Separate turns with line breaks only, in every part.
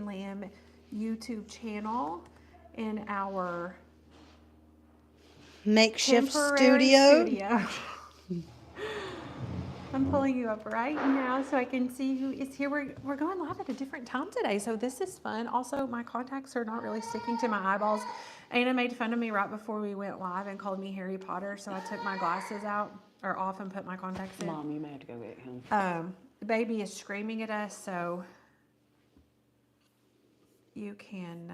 Lamb YouTube channel in our
makeshift
temporary
studio.
I'm pulling you up right now so I can see who is here. We're going live at a different time today, so this is fun. Also, my contacts are not really sticking to my eyeballs. Anna made fun of me right before we went live and called me Harry Potter, so I took my glasses out or off and put my contacts in.
Mom, you may have to go get him.
The baby is screaming at us, so you can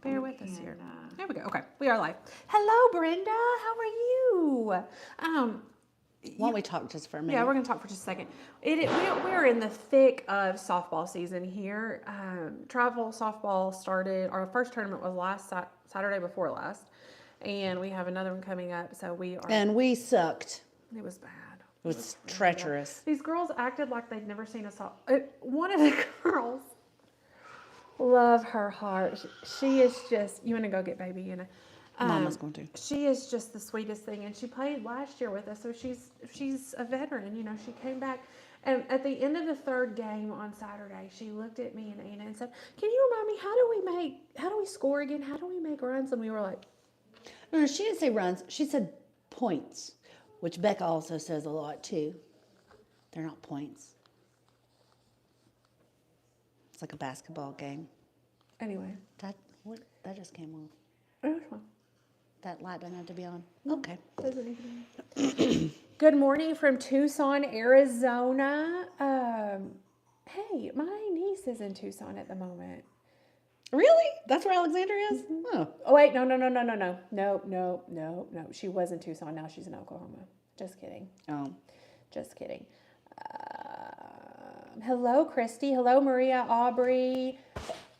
bear with us here. There we go. Okay, we are live. Hello, Brenda. How are you?
Why don't we talk just for a minute?
Yeah, we're going to talk for just a second. We're in the thick of softball season here. Travel softball started, our first tournament was last Saturday before last, and we have another one coming up, so we are...
And we sucked.
It was bad.
It was treacherous.
These girls acted like they'd never seen a softball. One of the girls, love her heart. She is just, you want to go get baby, you know.
Mama's going to.
She is just the sweetest thing, and she played last year with us, so she's a veteran. You know, she came back, and at the end of the third game on Saturday, she looked at me and Anna and said, "Can you remind me how do we score again? How do we make runs?" And we were like,
No, she didn't say runs. She said points, which Becca also says a lot too. They're not points. It's like a basketball game.
anyway,
That just came on.
it was fun.
That light doesn't have to be on. Okay.
Good morning from Tucson, Arizona. Hey, my niece is in Tucson at the moment.
Really? That's where Alexandra is? Oh.
Oh wait, no. She was in Tucson. Now she's in Oklahoma. Just kidding.
Oh.
Just kidding. Hello, Christy. Hello, Maria, Aubrey.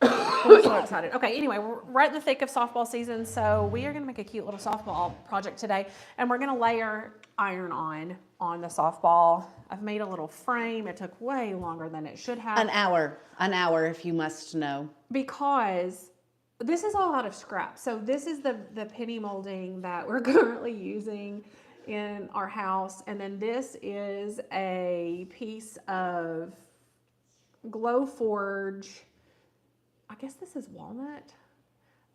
I'm so excited. Okay, anyway, we're right in the thick of softball season, so we are going to make a cute little softball project today, and we're going to layer iron on the softball. I've made a little frame. It took way longer than it should have.
An hour if you must know.
Because this is all out of scrap. So this is the penny molding that we're currently using in our house, and then this is a piece of Glowforge. I guess this is walnut.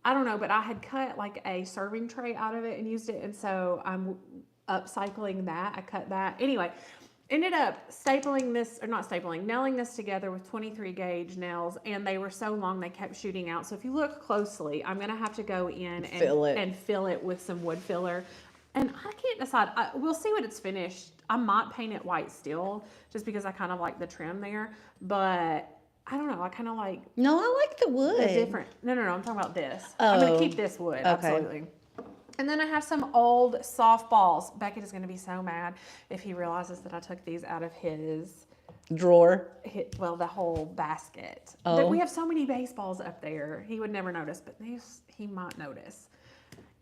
I don't know, but I had cut like a serving tray out of it and used it, and so I'm upcycling that. I cut that. Anyway, ended up nailing this together with 23 gauge nails, and they were so long they kept shooting out. So if you look closely, I'm going to have to go in and fill it with some wood filler. And I can't decide. We'll see when it's finished. I might paint it white still, just because I kind of like the trim there, but I don't know. I kind of like...
No, I like the wood.
The different... No. I'm talking about this.
Oh.
I'm going to keep this wood. Okay. Absolutely. And then I have some old softballs. Beckett is going to be so mad if he realizes that I took these out of his...
drawer.
The whole basket.
Oh.
We have so many baseballs up there. He would never notice, but these he might notice.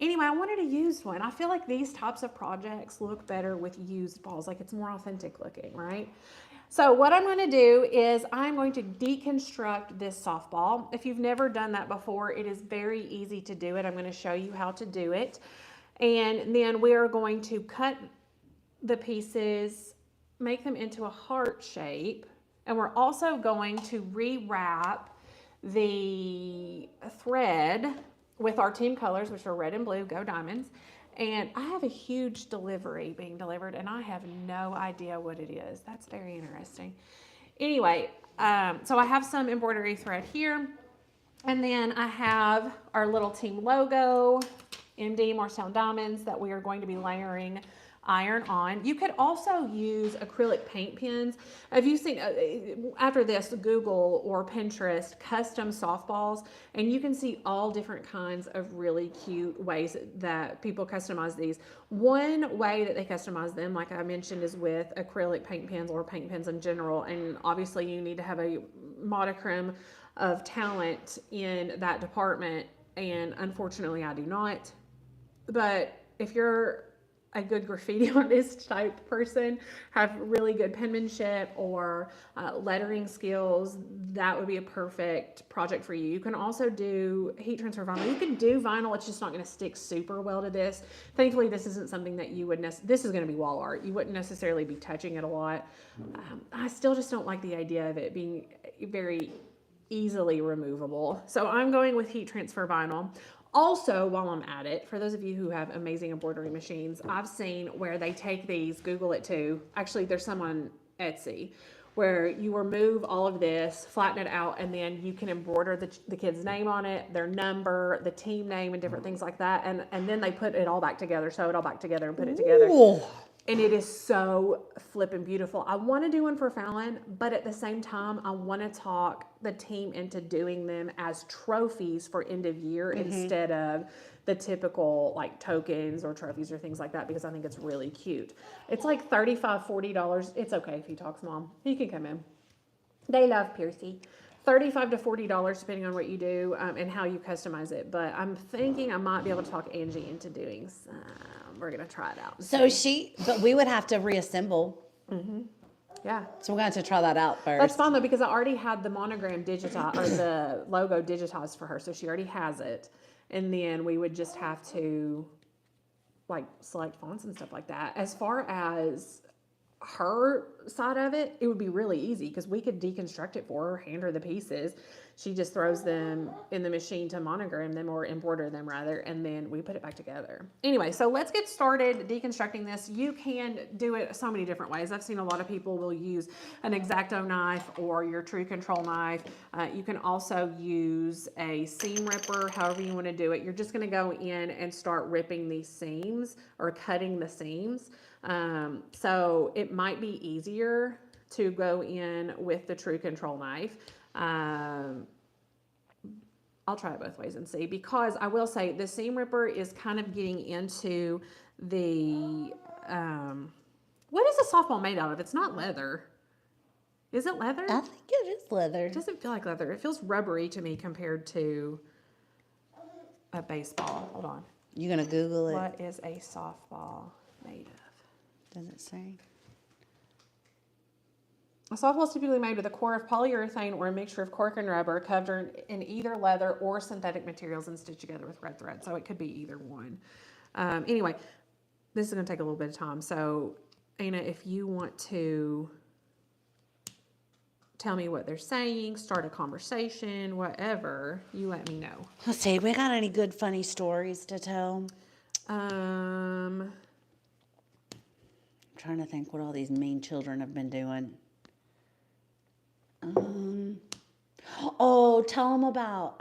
Anyway, I wanted a used one. I feel like these types of projects look better with used balls. Like, it's more authentic looking, right? So what I'm going to do is I'm going to deconstruct this softball. If you've never done that before, it is very easy to do it. I'm going to show you how to do it. And then we are going to cut the pieces, make them into a heart shape. And we're also going to rewrap the thread with our team colors, which are red and blue, Go Diamonds. And I have a huge delivery being delivered, and I have no idea what it is. That's very interesting. Anyway, so I have some embroidery thread here. And then I have our little team logo, MD Morristown Diamonds, that we are going to be layering iron on. You could also use acrylic paint pens. Have you seen, after this, Google or Pinterest custom softballs, and you can see all different kinds of really cute ways that people customize these. One way that they customize them, like I mentioned, is with acrylic paint pens or paint pens in general, and obviously you need to have a modicum of talent in that department, and unfortunately I do not. But if you're a good graffiti artist type person, have really good penmanship or lettering skills, that would be a perfect project for you. You can also do heat transfer vinyl. You can do vinyl, it's just not going to stick super well to this. Thankfully, this isn't something that you would this is going to be wall art. You wouldn't necessarily be touching it a lot. I still just don't like the idea of it being, very easily removable. So I'm going with heat transfer vinyl. Also, while I'm at it, for those of you who have amazing embroidery machines, I've seen where they take these, Google it too. Actually, there's some on Etsy where you remove all of this, flatten it out, and then you can embroider the kid's name on it, their number, the team name, and different things like that. And then they put it all back together, sew it all back together, and put it together.
Ooh.
And it is so flippin' beautiful. I want to do one for Fallon, but at the same time, I want to talk the team into doing them as trophies for end of year instead of the typical like tokens or trophies or things like that, because I think it's really cute. It's like $35, $40. It's okay if he talks, Mom. He can come in. They love Piercy. $35 to $40 depending on what you do and how you customize it. But I'm thinking I might be able to talk Angie into doing some. We're going to try it out.
But we would have to reassemble.
Yeah.
So we're going to have to try that out first.
That's fine though, because I already had the monogram digitized, or the logo digitized for her. So she already has it. And then we would just have to like select fonts and stuff like that. As far as her side of it, it would be really easy because we could deconstruct it for her, hand her the pieces. She just throws them in the machine to monogram them, or embroider them rather, and then we put it back together. Anyway, so let's get started deconstructing this. You can do it so many different ways. I've seen a lot of people will use an X-Acto knife or your True Control knife. You can also use a seam ripper, however you want to do it. You're just going to go in and start ripping these seams or cutting the seams. So it might be easier to go in with the True Control knife. I'll try it both ways and see, because I will say the seam ripper is kind of getting into the, what is a softball made out of? It's not leather. Is it leather?
I think it is leather.
It doesn't feel like leather. It feels rubbery to me compared to a baseball. Hold on.
You gonna Google it?
What is a softball made of?
Does it say?
A softball is typically made with a core of polyurethane or a mixture of cork and rubber covered in either leather or synthetic materials and stitched together with red thread. So it could be either one. Anyway, this is going to take a little bit of time. So, Anna, if you want to tell me what they're saying, start a conversation, whatever, you let me know.
Let's see. We got any good funny stories to tell?
Um,
I'm trying to think what all these mean children have been doing. Tell them about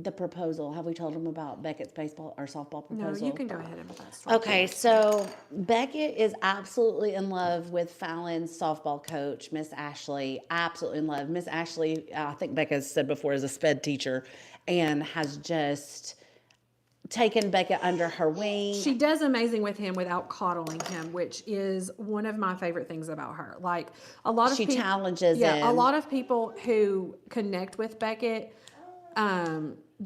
the proposal. Have we told them about Beckett's baseball or softball proposal?
no, you can go ahead and with that story.
Okay, so Beckett is absolutely in love with Fallon's softball coach, Miss Ashley. Absolutely in love. Miss Ashley, I think Becca has said before, is a sped teacher and has just taken Beckett under her wing.
She does amazing with him without coddling him, which is one of my favorite things about her. Like a lot of
She
people,
challenges him.
a lot of people who connect with Beckett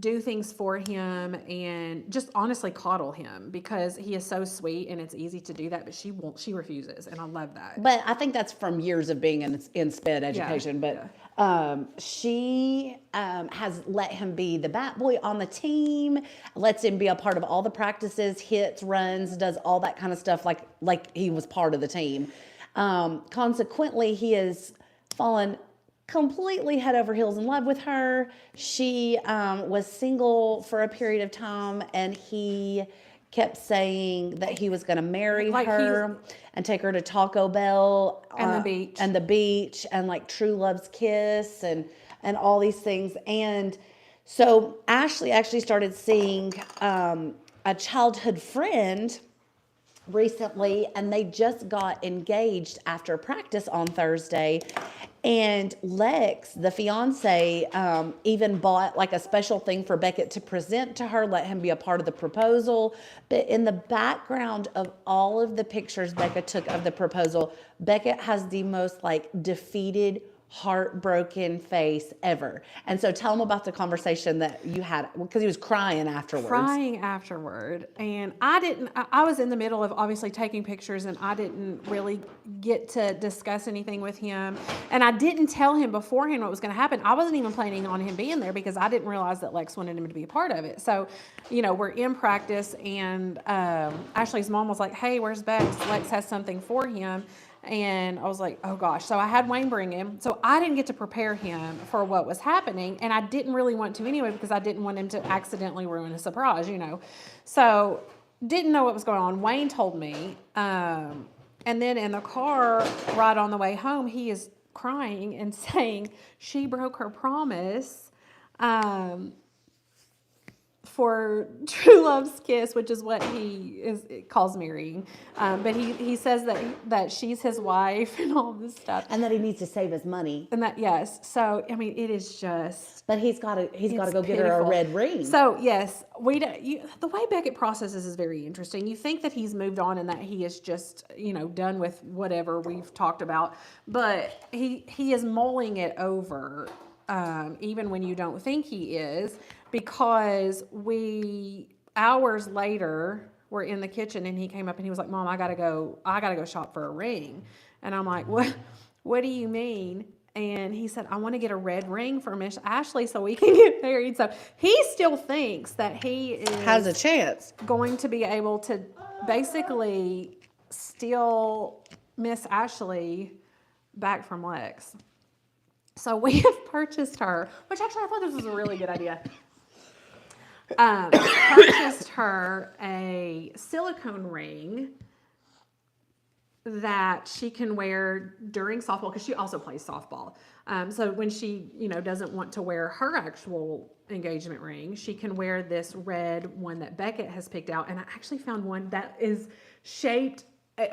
do things for him and just honestly coddle him because he is so sweet and it's easy to do that, but she won't. She refuses, and I love that.
But I think that's from years of being in sped education. She has let him be the bat boy on the team, lets him be a part of all the practices, hits, runs, does all that kind of stuff like he was part of the team. Consequently, he has fallen completely head over heels in love with her. She was single for a period of time, and he kept saying that he was going to marry her and take her to Taco Bell
And the beach.
and like true love's kiss and all these things. And so Ashley actually started seeing a childhood friend recently, and they just got engaged after practice on Thursday. And Lex, the fiance, even bought like a special thing for Beckett to present to her, let him be a part of the proposal. But in the background of all of the pictures Beckett took of the proposal, Beckett has the most like defeated, heartbroken face ever. And so tell him about the conversation that you had, because he was crying afterwards.
And I was in the middle of obviously taking pictures, and I didn't really get to discuss anything with him. And I didn't tell him beforehand what was going to happen. I wasn't even planning on him being there because I didn't realize that Lex wanted him to be a part of it. So, we're in practice, and Ashley's mom was like, "Hey, where's Bex? Lex has something for him." And I was like, oh gosh. So I had Wayne bring him. So I didn't get to prepare him for what was happening. And I didn't really want to anyway, because I didn't want him to accidentally ruin a surprise, you know. So didn't know what was going on. Wayne told me. And then in the car, right on the way home, he is crying and saying she broke her promise. For True Love's Kiss, which is what calls marrying, but he says that she's his wife and all this stuff,
And that he needs to save his money.
and that yes. So I mean, it is just.
But he's got to
It's
go get her a
pitiful.
red ring.
So yes, the way Beckett processes is very interesting. You think that he's moved on and that he is just done with whatever we've talked about, but he is mulling it over, even when you don't think he is, because hours later we're in the kitchen and he came up and he was like, "Mom, I gotta go shop for a ring," and I'm like, What do you mean? And he said, I want to get a red ring for Miss Ashley so we can get married. So he still thinks that he
Has a chance.
going to be able to basically steal Miss Ashley back from Lex. So we have purchased her, which actually I thought this was a really good idea. Purchased her a silicone ring that she can wear during softball, because she also plays softball. So when she, doesn't want to wear her actual engagement ring, she can wear this red one that Beckett has picked out. And I actually found one that is shaped,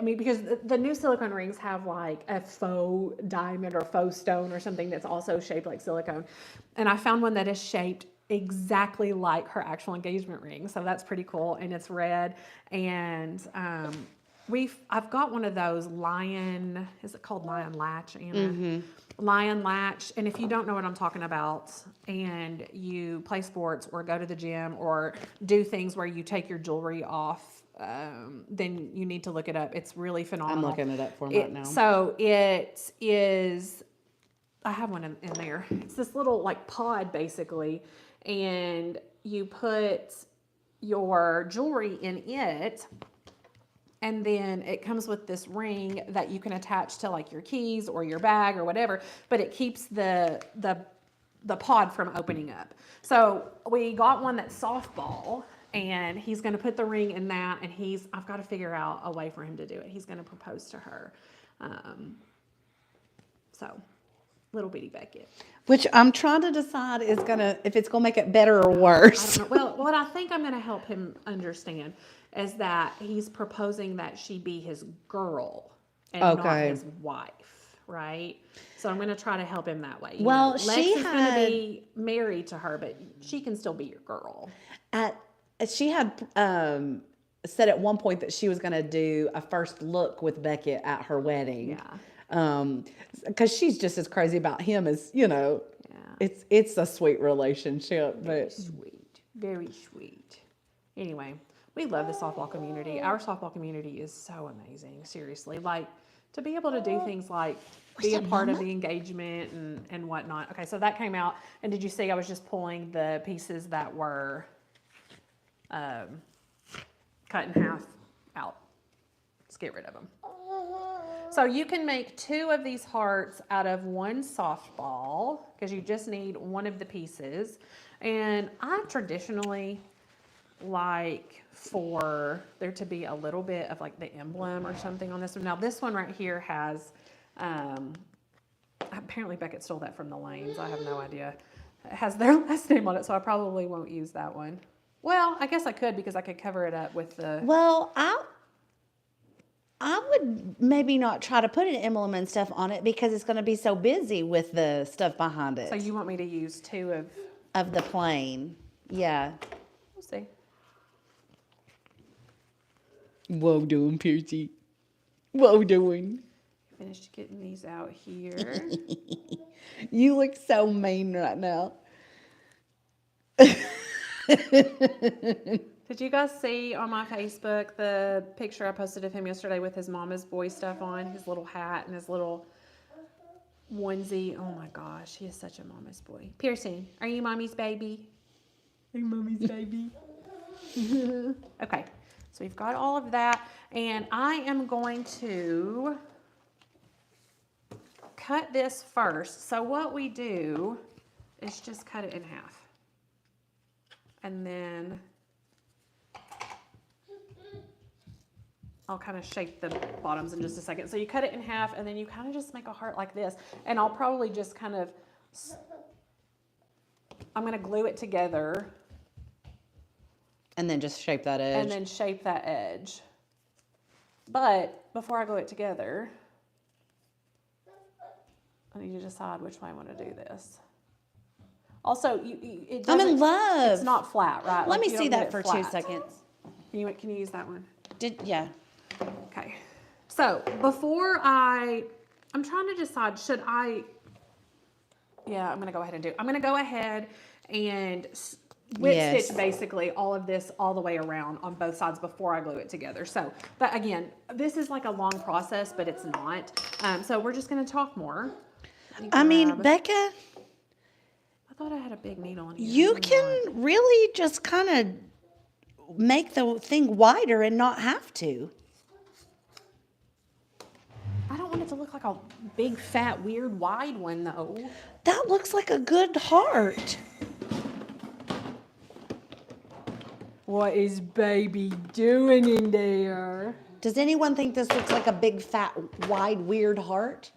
because the new silicone rings have like a faux diamond or faux stone or something that's also shaped like silicone. And I found one that is shaped exactly like her actual engagement ring. So that's pretty cool. And it's red. And, I've got one of those is it called lion latch, Anna? Mm-hmm. Lion latch. And if you don't know what I'm talking about and you play sports or go to the gym or do things where you take your jewelry off, then you need to look it up. It's really phenomenal.
I'm looking it up for him right now.
So it is, I have one in there. It's this little like pod basically. And you put your jewelry in it. And then it comes with this ring that you can attach to like your keys or your bag or whatever, but it keeps the pod from opening up. So we got one that's softball, and he's going to put the ring in that, and I've got to figure out a way for him to do it. He's going to propose to her. So little bitty Beckett.
Which I'm trying to decide if it's gonna make it better or worse.
I don't know. Well, what I think I'm going to help him understand is that he's proposing that she be his girl and not his wife, right? So I'm going to try to help him that way.
Well,
Lex is going to be married to her, but she can still be your girl.
She had said at one point that she was going to do a first look with Beckett at her wedding.
Yeah.
Because she's just as crazy about him as,
Yeah.
It's a sweet relationship.
Very sweet. Very sweet. Anyway, we love the softball community. Our softball community is so amazing. Seriously. Like, to be able to do things like be a part of the engagement and whatnot. Okay, so that came out. And did you see I was just pulling the pieces that were cut in half out. Let's get rid of them. So you can make 2 of these hearts out of 1 softball, because you just need one of the pieces. And I traditionally like for there to be a little bit of like the emblem or something on this one. Now this one right here has, apparently Beckett stole that from the Lanes. I have no idea. It has their last name on it, so I probably won't use that one. Well, I guess I could, because I could cover it up with the...
Well, I would maybe not try to put an emblem and stuff on it, because it's going to be so busy with the stuff behind it.
So you want me to use 2
of the plain. Yeah.
We'll see.
What doing, Piercy? What doing?
Finished getting these out here.
You look so mean right now.
Did you guys see on my Facebook the picture I posted of him yesterday with his mama's boy stuff on? His little hat and his little onesie. Oh my gosh, he is such a mama's boy. Pearson, are you mommy's baby? Are you mommy's baby? Okay, so we've got all of that. And I am going to cut this first. So what we do is just cut it in half. And then I'll kind of shape the bottoms in just a second. So you cut it in half and then you kind of just make a heart like this. And I'll probably just kind of, I'm going to glue it together.
And then just shape that edge.
And then shape that edge. But before I glue it together, I need to decide which way I want to do this. Also,
I'm in love.
It's not flat, right?
Let
Like,
me
you
see
don't
that
get it
for
flat.
2 seconds.
Can you use that one?
Yeah.
Okay. So before I'm trying to decide, I'm going to go ahead and I'm going to go ahead and whip stitch basically all of this all the way around on both sides before I glue it together. So, but again, this is like a long process, but it's not. So we're just going to talk more.
I mean, Becca,
I thought I had a big needle in here.
you can really just kind of make the thing wider and not have to.
I don't want it to look like a big, fat, weird, wide one, though.
That looks like a good heart.
What is baby doing in there?
Does anyone think this looks like a big, fat, wide, weird heart?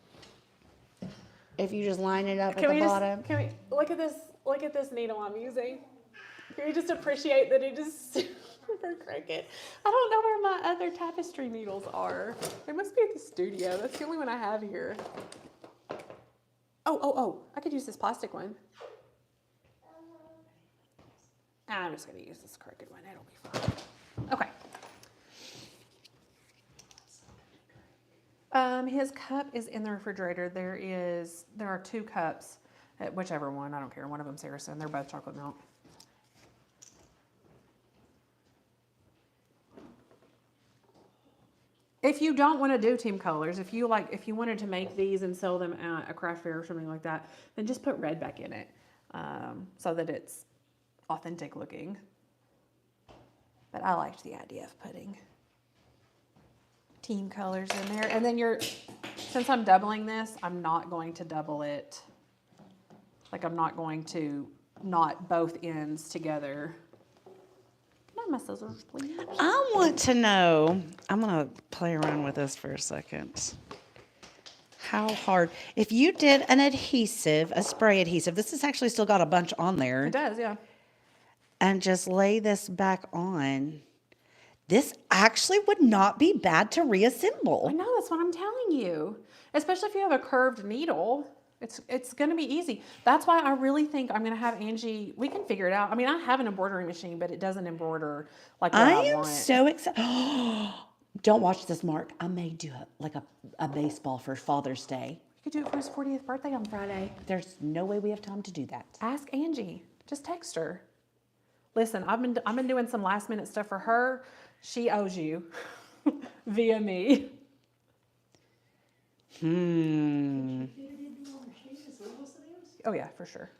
If you just line it up at the bottom.
Can we look at this? Look at this needle I'm using. Can we just appreciate that it is for Cricut? I don't know where my other tapestry needles are. They must be at the studio. That's the only one I have here. Oh! I could use this plastic one. I'm just going to use this Cricut one. It'll be fine. Okay. His cup is in the refrigerator. There are 2 cups, whichever one, I don't care. One of them Saracen. They're both chocolate milk. If you don't want to do team colors, if you wanted to make these and sell them at a craft fair or something like that, then just put red back in it, so that it's authentic looking. But I liked the idea of putting team colors in there. And then since I'm doubling this, I'm not going to double it. Like, I'm not going to knot both ends together. Can I have my scissors, please?
I want to know, I'm going to play around with this for a second. How hard, if you did an adhesive, a spray adhesive, this has actually still got a bunch on there.
It does, yeah.
And just lay this back on. This actually would not be bad to reassemble.
I know, that's what I'm telling you. Especially if you have a curved needle, it's going to be easy. That's why I really think I'm going to have Angie, we can figure it out. I mean, I have an embroidery machine, but it doesn't embroider like what I
am
want.
so excited. Don't watch this, Mark. I may do a baseball for Father's Day.
You could do it for his 40th birthday on Friday.
There's no way we have time to do that.
Ask Angie. Just text her. Listen, I've been doing some last minute stuff for her. She owes you via me. Oh yeah, for sure.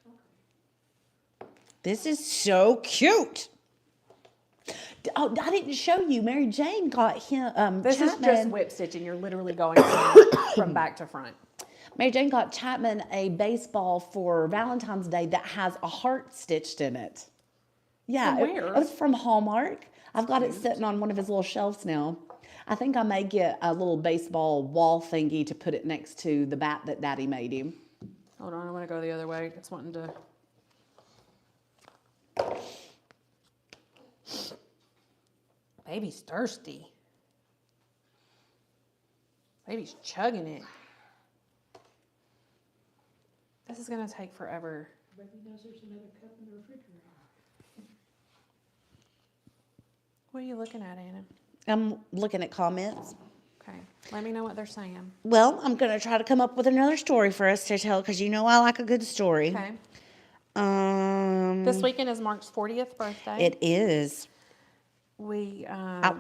This is so cute. Oh, I didn't show you. Mary Jane got him.
This
Chapman.
is just whip stitching. You're literally going from back to front.
Mary Jane got Chapman a baseball for Valentine's Day that has a heart stitched in it. Yeah,
From where?
It was from Hallmark. I've got it sitting on one of his little shelves now. I think I may get a little baseball wall thingy to put it next to the bat that Daddy made him.
Hold on, I want to go the other way. It's wanting to. Baby's thirsty. Baby's chugging it. This is going to take forever.
Becky knows there's another cup in the refrigerator.
What are you looking at, Anna?
I'm looking at comments.
Okay, let me know what they're saying.
Well, I'm going to try to come up with another story for us to tell because you know I like a good story.
Okay.
Um,
This weekend is Mark's 40th birthday.
It is.
We,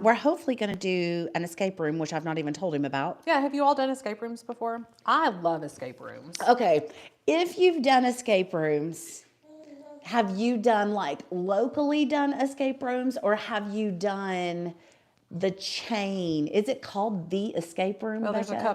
We're hopefully going to do an escape room, which I've not even told him about.
yeah, have you all done escape rooms before? I love escape rooms.
Okay, if you've done escape rooms, have you done like locally done escape rooms or have you done the chain? Is it called the escape room?
Well, there's a
Becca?
couple.